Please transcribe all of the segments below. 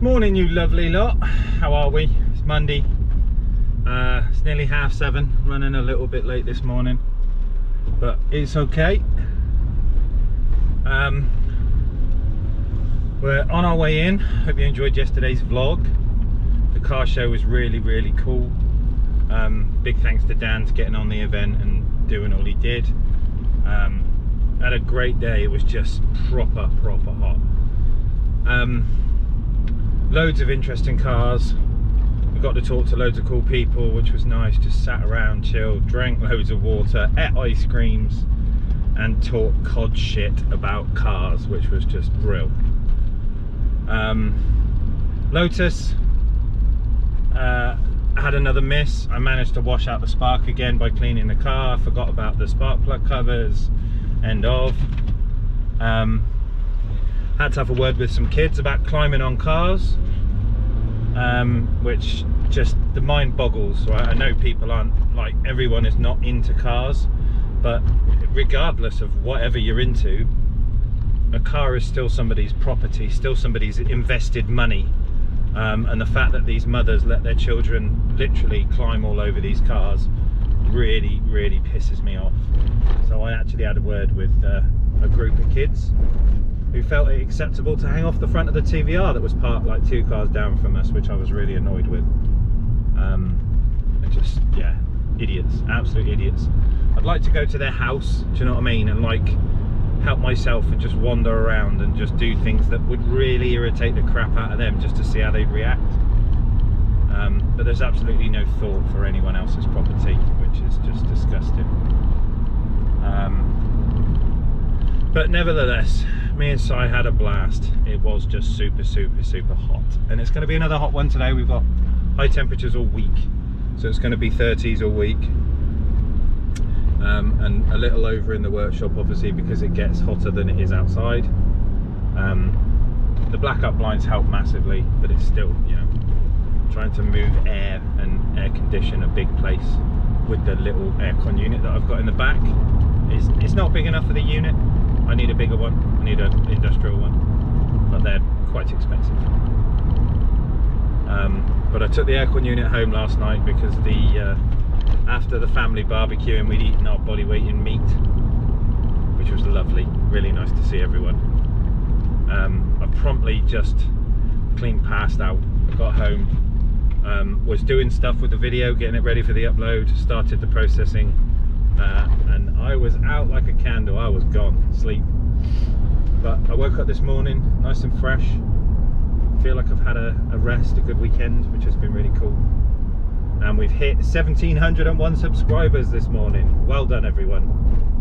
Morning, you lovely lot. How are we? It's Monday. It's nearly 7:30. Running a little bit late this morning, but it's okay. We're on our way in. Hope you enjoyed yesterday's vlog. The car show was really cool. Big thanks to Dan for getting on the event and doing all he did. Had a great day. It was just proper hot. Loads of interesting cars. We got to talk to loads of cool people, which was nice. Just sat around, chilled, drank loads of water, ate ice creams, and talked cod shit about cars, which was just brill. Lotus had another miss. I managed to wash out the spark again by cleaning the car. Forgot about the spark plug covers. End of. Had to have a word with some kids about climbing on cars, which just the mind boggles, right? I know people aren't, like, everyone is not into cars, but regardless of whatever you're into, a car is still somebody's property, still somebody's invested money, and the fact that these mothers let their children literally climb all over these cars really pisses me off. So I actually had a word with a group of kids who felt it acceptable to hang off the front of the TVR that was parked like 2 cars down from us, which I was really annoyed with. Just, yeah, idiots, absolute idiots. I'd like to go to their house, do you know what I mean, and like help myself and just wander around and just do things that would really irritate the crap out of them, just to see how they'd react. But there's absolutely no thought for anyone else's property, which is just disgusting. But nevertheless, me and Si had a blast. It was just super hot, and it's going to be another hot one today. We've got high temperatures all week, so it's going to be 30s all week, and a little over in the workshop, obviously, because it gets hotter than it is outside. The blackout blinds help massively, but it's still, you know, trying to move air and air condition a big place with the little aircon unit that I've got in the back. It's not big enough for the unit. I need a bigger one. I need an industrial one, but they're quite expensive. But I took the aircon unit home last night because after the family barbecuing, we'd eaten our body weight in meat, which was lovely. Really nice to see everyone. I promptly just clean passed out. I got home, was doing stuff with the video, getting it ready for the upload, started the processing, and I was out like a candle. I was gone, asleep. But I woke up this morning nice and fresh. Feel like I've had a rest, a good weekend, which has been really cool. And we've hit 1,701 subscribers this morning. Well done, everyone.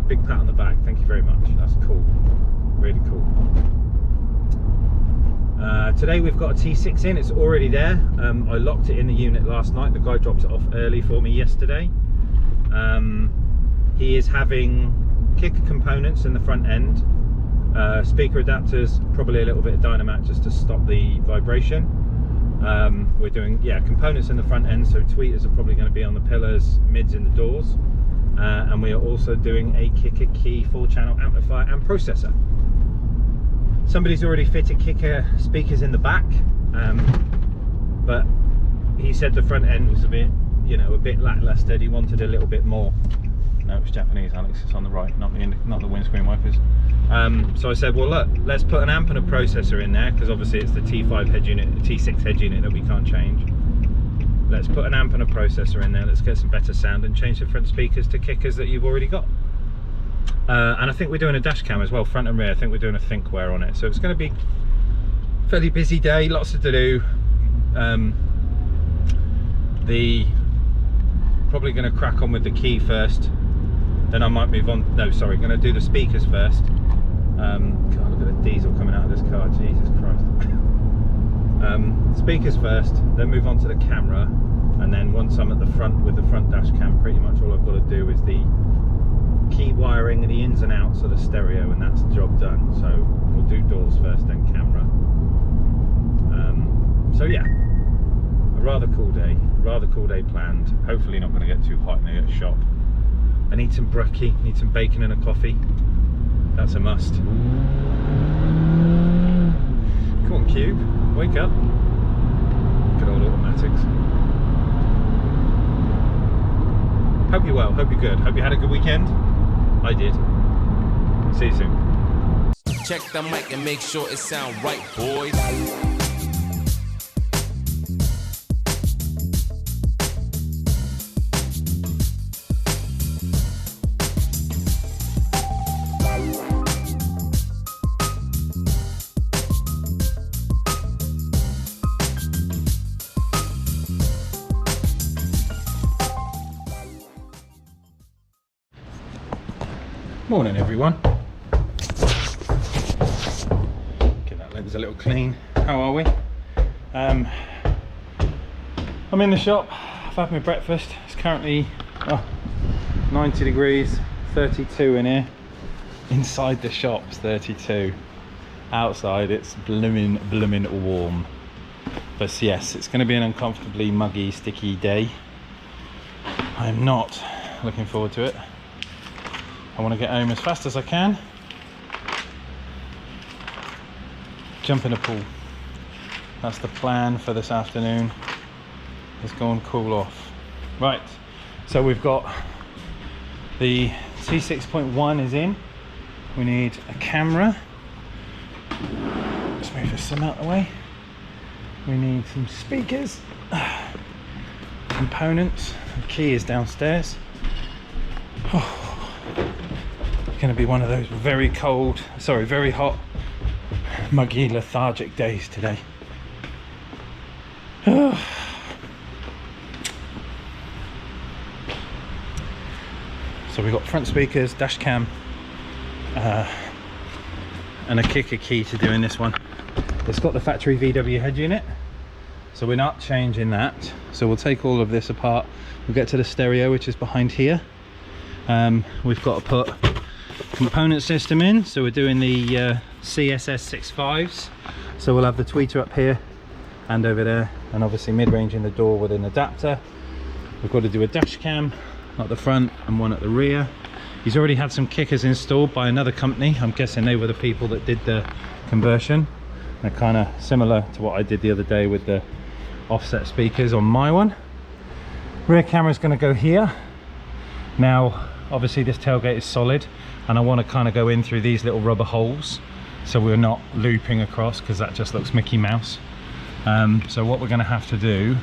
Big pat on the back. Thank you very much. That's cool. Really cool. Today we've got a T6 in. It's already there. I locked it in the unit last night. The guy dropped it off early for me yesterday. He is having kicker components in the front end, speaker adapters, probably a little bit of Dynamat just to stop the vibration. We're doing, yeah, components in the front end, so tweeters are probably going to be on the pillars, mids in the doors, and we are also doing a kicker key 4-channel amplifier and processor. Somebody's already fitted kicker speakers in the back, but he said the front end was a bit, you know, a bit lackluster. He wanted a little bit more. No, it's Japanese, Alex. It's on the right, not the windscreen wipers. So I said, well, look, let's put an amp and a processor in there, because obviously it's the T5 head unit, the T6 head unit that we can't change. Let's put an amp and a processor in there. Let's get some better sound and change the front speakers to kickers that you've already got. And I think we're doing a dash cam as well, front and rear. I think we're doing a thinkware on it. So it's going to be a fairly busy day, lots to do. Probably going to crack on with the key first. Then I might move on. No, sorry, going to do the speakers first. God, look at the diesel coming out of this car. Jesus Christ. Speakers first, then move on to the camera, and then once I'm at the front with the front dash cam, pretty much all I've got to do is the key wiring and the ins and outs of the stereo, and that's the job done. So we'll do doors first, then camera. So yeah, a rather cool day planned. Hopefully not going to get too hot in the shop. I need some brekkie, need some bacon and a coffee. That's a must. Come on, Cube, wake up. Good old automatics. Hope you're well, hope you're good. Hope you had a good weekend. I did. See you soon. Check the mic and make sure it sound right, boys. Morning everyone. Give that lens a little clean. How are we? I'm in the shop. I've had my breakfast. It's currently 90 degrees, 32 in here. Inside the shop's 32. Outside it's blooming warm. But yes, it's going to be an uncomfortably muggy, sticky day. I'm not looking forward to it. I want to get home as fast as I can. Jump in a pool. That's the plan for this afternoon. Let's go and cool off. Right, so we've got the t6.1 is in. We need a camera. Let's move this some out of the way. We need some speakers. Components. The key is downstairs. Going to be one of those very hot, muggy, lethargic days today. So we've got front speakers, dash cam, and a kicker key to doing this one. It's got the factory VW head unit, so we're not changing that. So we'll take all of this apart. We'll get to the stereo, which is behind here. We've got to put component system in, so we're doing the CSS65s, so we'll have the tweeter up here and over there, and obviously mid-range in the door with an adapter. We've got to do a dash cam at the front and one at the rear. He's already had some kickers installed by another company. I'm guessing they were the people that did the conversion. They're kind of similar to what I did the other day with the offset speakers on my one. Rear camera is going to go here. Now obviously this tailgate is solid, and I want to kind of go in through these little rubber holes so we're not looping across, because that just looks Mickey Mouse. So what we're going to have to do,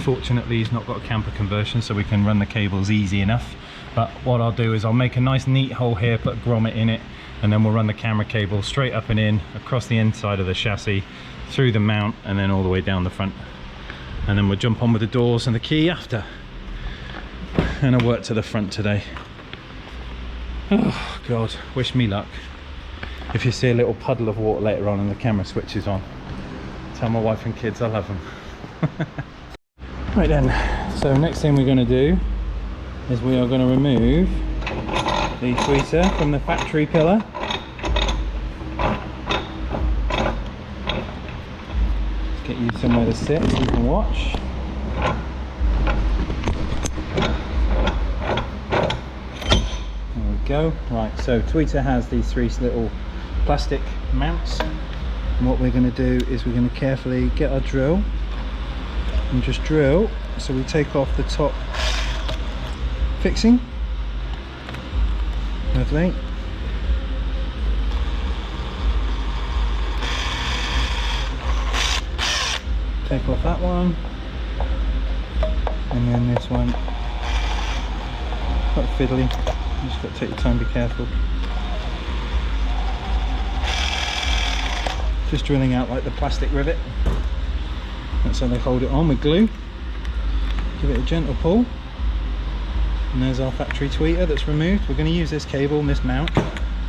fortunately he's not got a camper conversion so we can run the cables easy enough, but what I'll do is I'll make a nice neat hole here, put a grommet in it, and then we'll run the camera cable straight up and in across the inside of the chassis, through the mount, and then all the way down the front, and then we'll jump on with the doors and the key after. And I work to the front today. Oh god, wish me luck. If you see a little puddle of water later on and the camera switches on, tell my wife and kids I love them. Right then, so next thing we're going to do is we are going to remove the tweeter from the factory pillar. Let's get you somewhere to sit so you can watch. Go. Right, so tweeter has these three little plastic mounts, and what we're going to do is we're going to carefully get our drill and just drill, so we take off the top fixing. Lovely. Take off that one, and then this one. Quite fiddly. You just got to take your time, be careful. Just drilling out like the plastic rivet. That's how they hold it on with glue. Give it a gentle pull. And there's our factory tweeter that's removed. We're going to use this cable and this mount.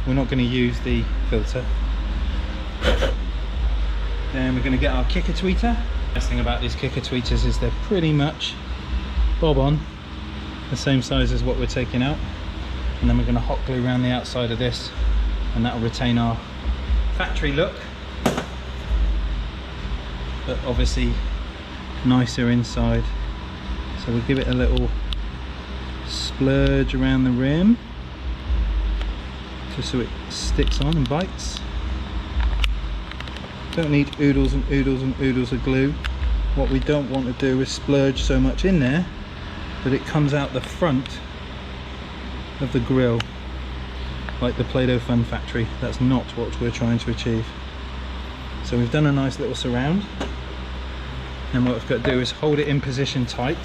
We're not going to use the filter. Then we're going to get our kicker tweeter. The best thing about these kicker tweeters is they're pretty much bob on, the same size as what we're taking out. And then we're going to hot glue around the outside of this, and that will retain our factory look, but obviously nicer inside. So we'll give it a little splurge around the rim just so it sticks on and bites. Don't need oodles and oodles and oodles of glue. what we don't want to do is splurge so much in there that it comes out the front of the grill like the Play-Doh Fun Factory. That's not what we're trying to achieve. So we've done a nice little surround, and what we've got to do is hold it in position tight.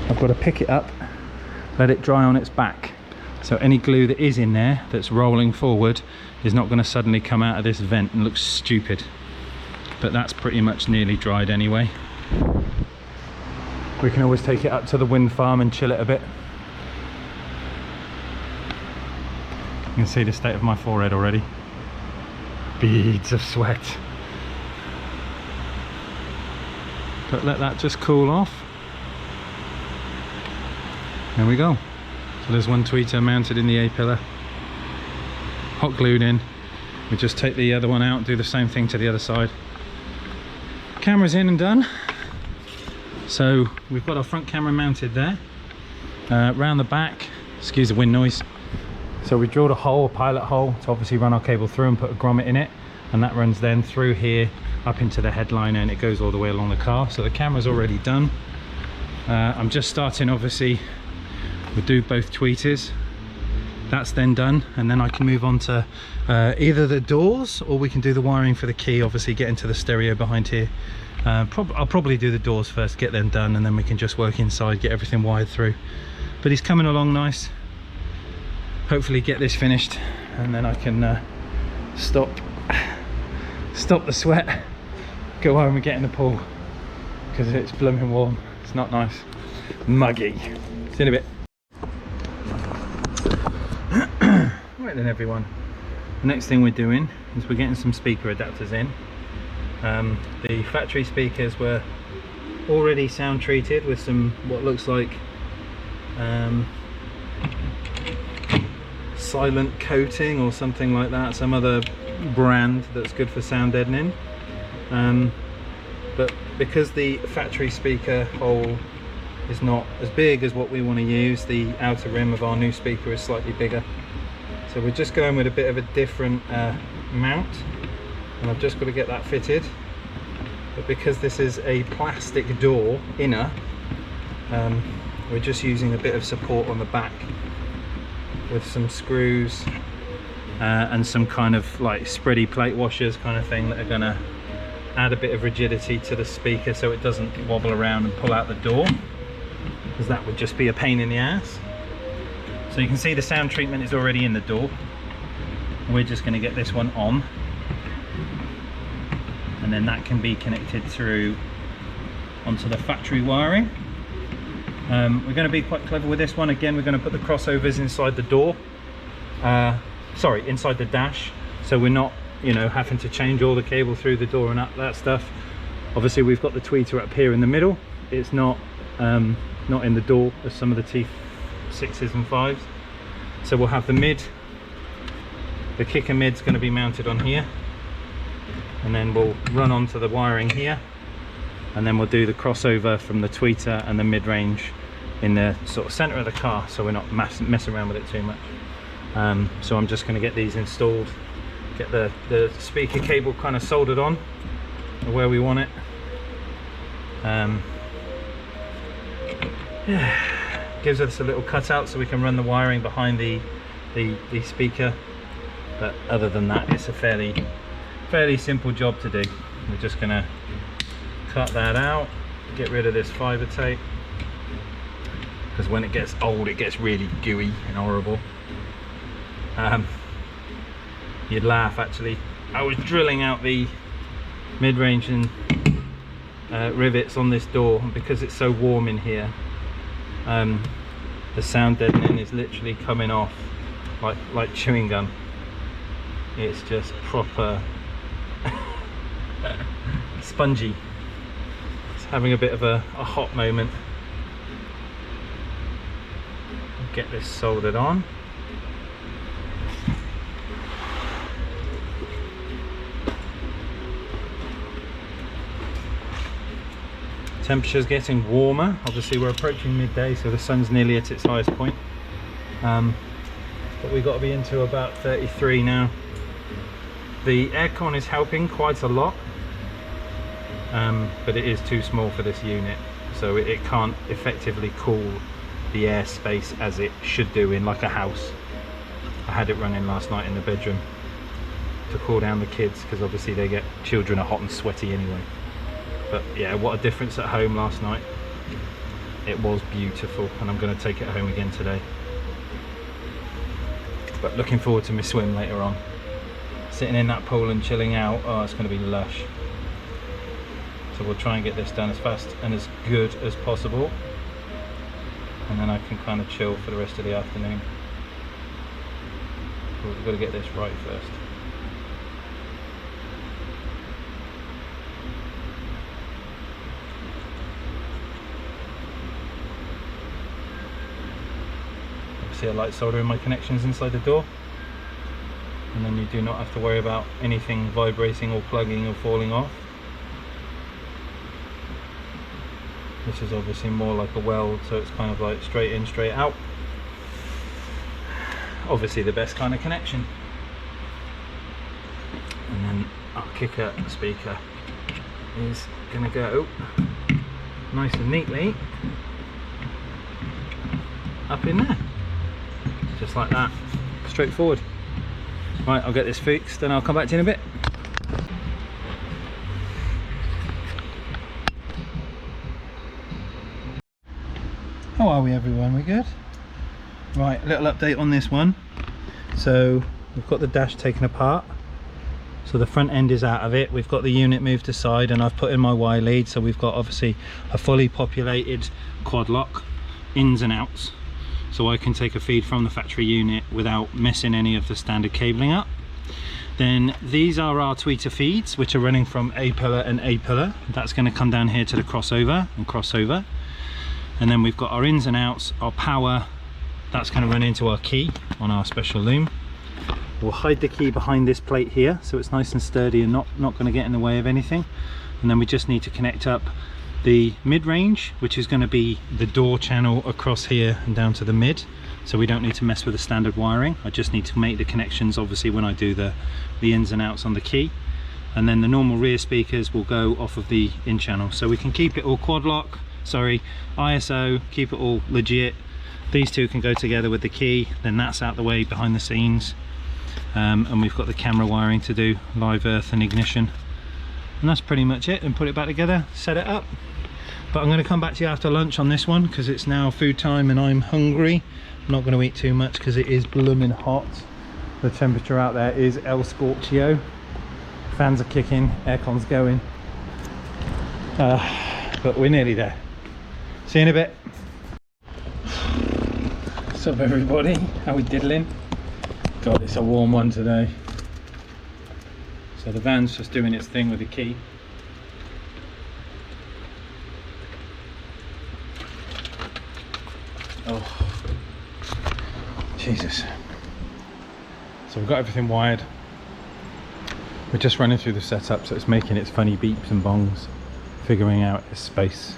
I've got to pick it up, let it dry on its back, so any glue that is in there that's rolling forward is not going to suddenly come out of this vent and look stupid. But that's pretty much nearly dried anyway. We can always take it up to the wind farm and chill it a bit. You can see the state of my forehead already. Beads of sweat. But let that just cool off. There we go. So there's one tweeter mounted in the A-pillar, hot glued in. We just take the other one out and do the same thing to the other side. Camera's in and done. So we've got our front camera mounted there. Round the back, excuse the wind noise. So we drilled a hole, a pilot hole, to obviously run our cable through and put a grommet in it, and that runs then through here up into the headliner, and it goes all the way along the car. So the camera's already done. I'm just starting, obviously we'll do both tweeters. That's then done, and then I can move on to either the doors, or we can do the wiring for the key, obviously get into the stereo behind here. I'll probably do the doors first, get them done, and then we can just work inside, get everything wired through. But he's coming along nice. Hopefully get this finished, and then I can stop the sweat, go home and get in the pool, because it's blooming warm. It's not nice. Muggy. See you in a bit. Right then everyone, the next thing we're doing is we're getting some speaker adapters in. The factory speakers were already sound treated with some what looks like silent coating or something like that, some other brand that's good for sound deadening, but because the factory speaker hole is not as big as what we want to use, the outer rim of our new speaker is slightly bigger. So we're just going with a bit of a different mount, and I've just got to get that fitted. But because this is a plastic door inner, we're just using a bit of support on the back with some screws and some kind of like spready plate washers kind of thing that are going to add a bit of rigidity to the speaker so it doesn't wobble around and pull out the door, because that would just be a pain in the ass. So you can see the sound treatment is already in the door. We're just going to get this one on, and then that can be connected through onto the factory wiring. We're going to be quite clever with this one. Again, we're going to put the crossovers inside the door, sorry, inside the dash, so we're not, you know, having to change all the cable through the door and that stuff. Obviously we've got the tweeter up here in the middle. It's not in the door as some of the T6s and 5s. So we'll have the mid, the kicker mid's going to be mounted on here, and then we'll run onto the wiring here, and then we'll do the crossover from the tweeter and the mid-range in the sort of center of the car, so we're not messing around with it too much. So I'm just going to get these installed, get the speaker cable kind of soldered on where we want it. Yeah, gives us a little cutout so we can run the wiring behind the speaker, but other than that it's a fairly simple job to do. We're just going to cut that out, get rid of this fiber tape, because when it gets old it gets really gooey and horrible. You'd laugh actually. I was drilling out the mid-range and rivets on this door, and because it's so warm in here, the sound deadening is literally coming off like chewing gum. It's just proper spongy. It's having a bit of a hot moment. Get this soldered on. Temperature's getting warmer. Obviously we're approaching midday, so the sun's nearly at its highest point. But we've got to be into about 33 now. The aircon is helping quite a lot, but it is too small for this unit, so it can't effectively cool the airspace as it should do in like a house. I had it running last night in the bedroom to cool down the kids, because obviously children are hot and sweaty anyway. But yeah, what a difference at home last night. It was beautiful, and I'm going to take it home again today. But looking forward to my swim later on. Sitting in that pool and chilling out, oh, it's going to be lush. So we'll try and get this done as fast and as good as possible, and then I can kind of chill for the rest of the afternoon. But we've got to get this right first. See, I like soldering my connections inside the door, and then you do not have to worry about anything vibrating or plugging or falling off. This is obviously more like a weld, so it's kind of like straight in, straight out. Obviously the best kind of connection. And then our kicker speaker is gonna go nice and neatly up in there. Just like that, straightforward. Right, I'll get this fixed and I'll come back to you in a bit. How are we, everyone? We good? Right, a little update on this one. So we've got the dash taken apart, so the front end is out of it. We've got the unit moved aside, and I've put in my Y lead, so we've got obviously a fully populated quad lock, ins and outs, so I can take a feed from the factory unit without messing any of the standard cabling up. Then these are our tweeter feeds, which are running from A pillar and A pillar. That's going to come down here to the crossover and crossover. And then we've got our ins and outs, our power, that's going to run into our key on our special loom. We'll hide the key behind this plate here, so it's nice and sturdy and not going to get in the way of anything. And then we just need to connect up the mid-range, which is going to be the door channel across here and down to the mid, so we don't need to mess with the standard wiring. I just need to make the connections obviously when I do the ins and outs on the key. And then the normal rear speakers will go off of the in channel, so we can keep it all ISO, keep it all legit. These two can go together with the key, then that's out the way behind the scenes. And we've got the camera wiring to do, live earth and ignition. And that's pretty much it, and put it back together, set it up. But I'm going to come back to you after lunch on this one, because it's now food time and I'm hungry. I'm not going to eat too much because it is blooming hot. The temperature out there is El Scorchio. Fans are kicking, aircon's going. But we're nearly there. See you in a bit. What's up, everybody? How we diddling? God, it's a warm one today. So the van's just doing its thing with the key. Oh, Jesus. So we've got everything wired. We're just running through the setup, so it's making its funny beeps and bongs, figuring out its space.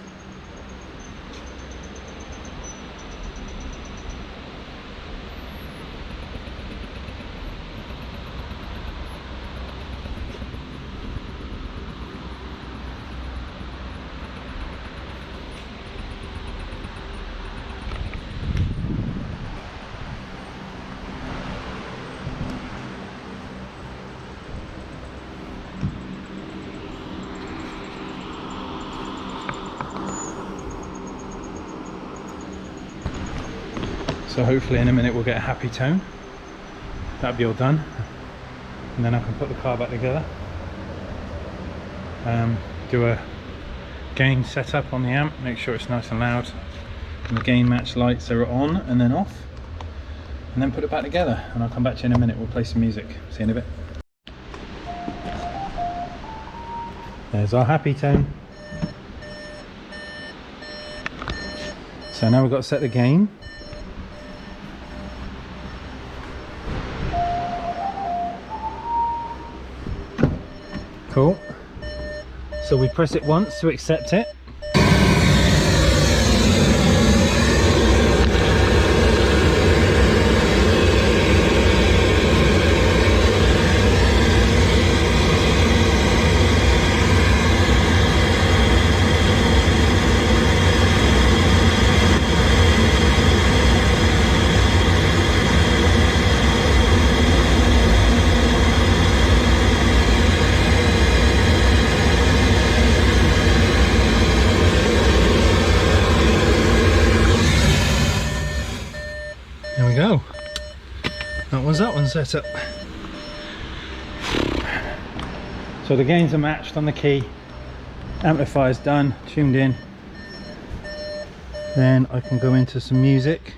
So hopefully in a minute we'll get a happy tone. That'll be all done. And then I can put the car back together. Do a gain setup on the amp, make sure it's nice and loud. And the gain match lights are on and then off. And then put it back together. And I'll come back to you in a minute, we'll play some music. See you in a bit. There's our happy tone. So now we've got to set the gain. Cool. So we press it once to accept it. go. That was that one set up. So the gains are matched on the key. Amplifier's done, tuned in. Then I can go into some music.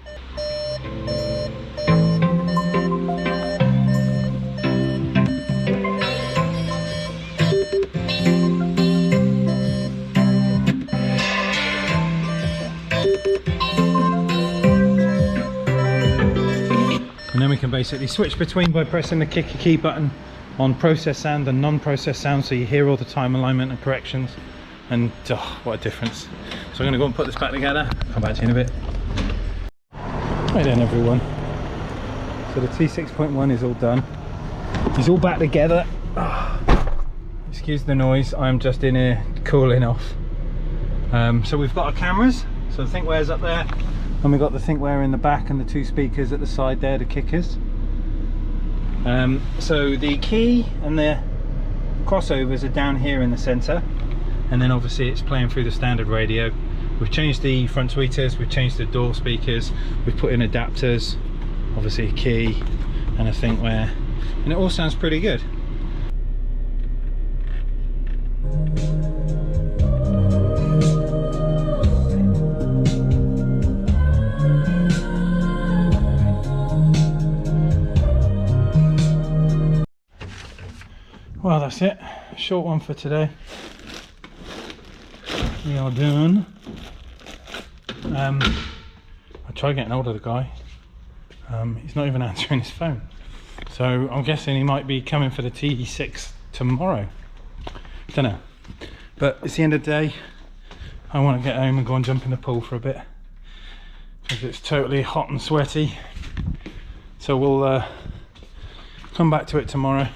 And then we can basically switch between by pressing the kick key button on process sound and non-process sound, so you hear all the time alignment and corrections. And oh, what a difference. So I'm going to go and put this back together. Come back to you in a bit. Right then everyone. So the t6.1 is all done. It's all back together. Excuse the noise, I'm just in here cooling off. So we've got our cameras. So the thinkware's up there. And we've got the thinkware in the back and the two speakers at the side there, the kickers. So the key and the crossovers are down here in the centre, and then obviously it's playing through the standard radio. We've changed the front tweeters, we've changed the door speakers, we've put in adapters, obviously a key and a thinkware, and it all sounds pretty good. Well, that's it. Short one for today. We are done. I tried getting hold of the guy. He's not even answering his phone. So I'm guessing he might be coming for the t6 tomorrow. Don't know. But it's the end of the day. I want to get home and go and jump in the pool for a bit, because it's totally hot and sweaty. So we'll come back to it tomorrow.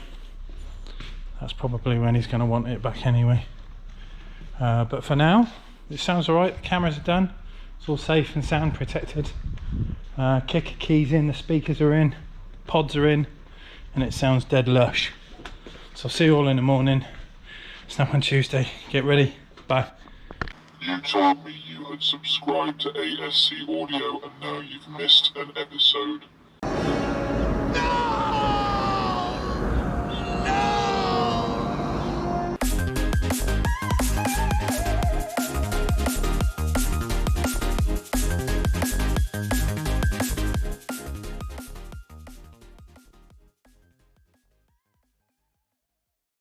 That's probably when he's going to want it back anyway. But for now, it sounds alright. The cameras are done. It's all safe and sound protected. Kicker keys in, the speakers are in, pods are in, and it sounds dead lush. So I'll see you all in the morning. Snap on Tuesday. Get ready. Bye. You told me you had subscribed to ASC Audio and now you've missed an episode.